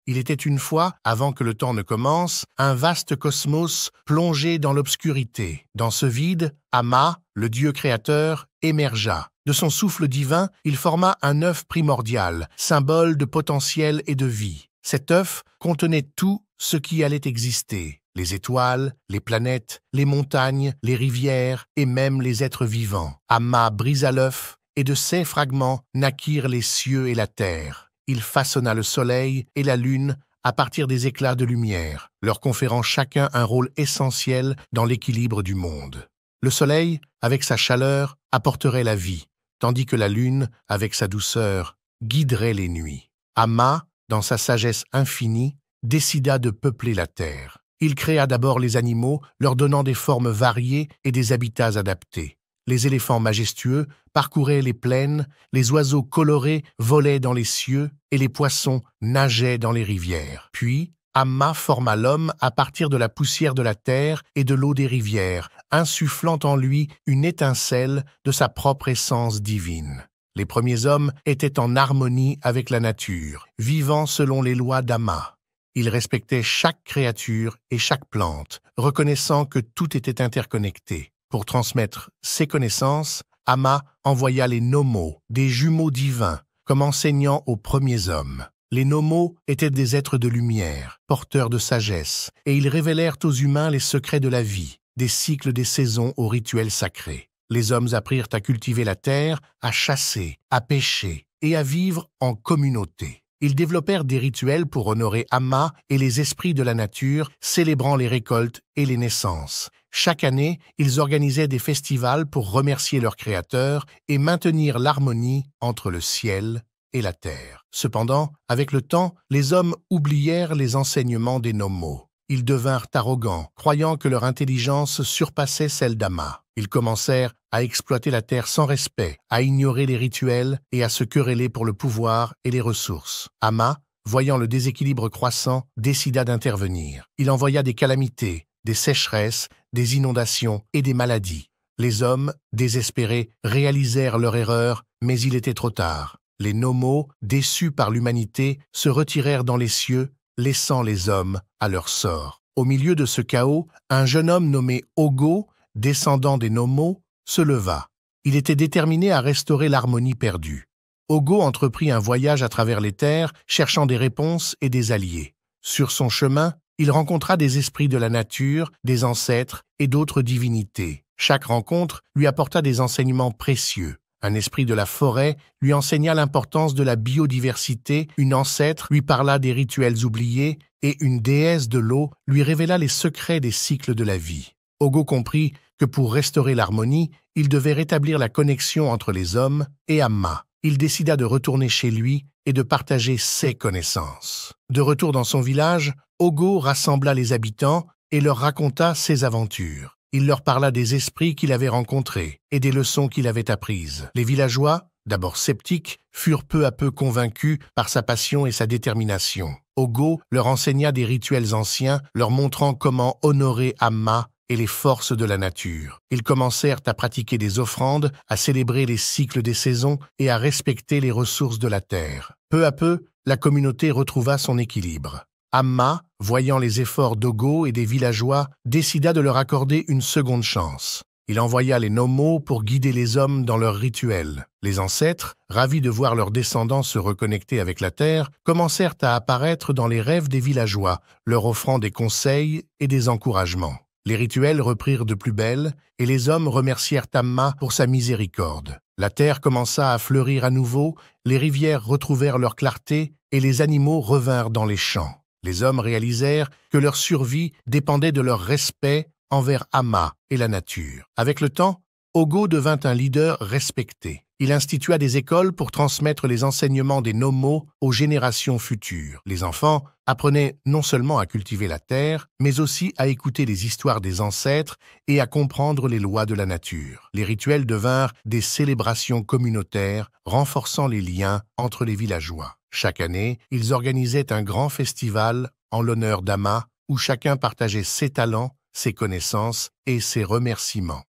Il était une fois, avant que le temps ne commence, un vaste cosmos plongé dans l'obscurité. Dans ce vide, Amma, le Dieu créateur, émergea. De son souffle divin, il forma un œuf primordial, symbole de potentiel et de vie. Cet œuf contenait tout ce qui allait exister. Les étoiles, les planètes, les montagnes, les rivières et même les êtres vivants. Amma brisa l'œuf et de ces fragments naquirent les cieux et la terre. Il façonna le soleil et la lune à partir des éclats de lumière, leur conférant chacun un rôle essentiel dans l'équilibre du monde. Le soleil, avec sa chaleur, apporterait la vie, tandis que la lune, avec sa douceur, guiderait les nuits. Amma, dans sa sagesse infinie, décida de peupler la terre. Il créa d'abord les animaux, leur donnant des formes variées et des habitats adaptés. Les éléphants majestueux parcouraient les plaines, les oiseaux colorés volaient dans les cieux et les poissons nageaient dans les rivières. Puis, Amma forma l'homme à partir de la poussière de la terre et de l'eau des rivières, insufflant en lui une étincelle de sa propre essence divine. Les premiers hommes étaient en harmonie avec la nature, vivant selon les lois d'Amma. Ils respectaient chaque créature et chaque plante, reconnaissant que tout était interconnecté. Pour transmettre ses connaissances, Amma envoya les nomos, des jumeaux divins, comme enseignants aux premiers hommes. Les nomos étaient des êtres de lumière, porteurs de sagesse, et ils révélèrent aux humains les secrets de la vie, des cycles des saisons aux rituels sacrés. Les hommes apprirent à cultiver la terre, à chasser, à pêcher et à vivre en communauté. Ils développèrent des rituels pour honorer Amma et les esprits de la nature, célébrant les récoltes et les naissances. Chaque année, ils organisaient des festivals pour remercier leur créateur et maintenir l'harmonie entre le ciel et la terre. Cependant, avec le temps, les hommes oublièrent les enseignements des nomos. Ils devinrent arrogants, croyant que leur intelligence surpassait celle d'Amma. Ils commencèrent à exploiter la terre sans respect, à ignorer les rituels et à se quereller pour le pouvoir et les ressources. Amma, voyant le déséquilibre croissant, décida d'intervenir. Il envoya des calamités, des sécheresses, des inondations et des maladies. Les hommes, désespérés, réalisèrent leur erreur, mais il était trop tard. Les nomos, déçus par l'humanité, se retirèrent dans les cieux, laissant les hommes à leur sort. Au milieu de ce chaos, un jeune homme nommé Ogo, descendant des nomos, se leva. Il était déterminé à restaurer l'harmonie perdue. Ogo entreprit un voyage à travers les terres, cherchant des réponses et des alliés. Sur son chemin, il rencontra des esprits de la nature, des ancêtres et d'autres divinités. Chaque rencontre lui apporta des enseignements précieux. Un esprit de la forêt lui enseigna l'importance de la biodiversité, une ancêtre lui parla des rituels oubliés et une déesse de l'eau lui révéla les secrets des cycles de la vie. Ogo comprit que pour restaurer l'harmonie, il devait rétablir la connexion entre les hommes et Amma. Il décida de retourner chez lui et de partager ses connaissances. De retour dans son village, Ogo rassembla les habitants et leur raconta ses aventures. Il leur parla des esprits qu'il avait rencontrés et des leçons qu'il avait apprises. Les villageois, d'abord sceptiques, furent peu à peu convaincus par sa passion et sa détermination. Ogo leur enseigna des rituels anciens, leur montrant comment honorer Amma et les forces de la nature. Ils commencèrent à pratiquer des offrandes, à célébrer les cycles des saisons et à respecter les ressources de la terre. Peu à peu, la communauté retrouva son équilibre. Amma, voyant les efforts d'Ogo et des villageois, décida de leur accorder une seconde chance. Il envoya les nomos pour guider les hommes dans leurs rituels. Les ancêtres, ravis de voir leurs descendants se reconnecter avec la terre, commencèrent à apparaître dans les rêves des villageois, leur offrant des conseils et des encouragements. Les rituels reprirent de plus belle et les hommes remercièrent Amma pour sa miséricorde. La terre commença à fleurir à nouveau, les rivières retrouvèrent leur clarté et les animaux revinrent dans les champs. Les hommes réalisèrent que leur survie dépendait de leur respect envers Amma et la nature. Avec le temps, Ogo devint un leader respecté. Il institua des écoles pour transmettre les enseignements des nomos aux générations futures. Les enfants apprenaient non seulement à cultiver la terre, mais aussi à écouter les histoires des ancêtres et à comprendre les lois de la nature. Les rituels devinrent des célébrations communautaires, renforçant les liens entre les villageois. Chaque année, ils organisaient un grand festival en l'honneur d'Amma, où chacun partageait ses talents, ses connaissances et ses remerciements.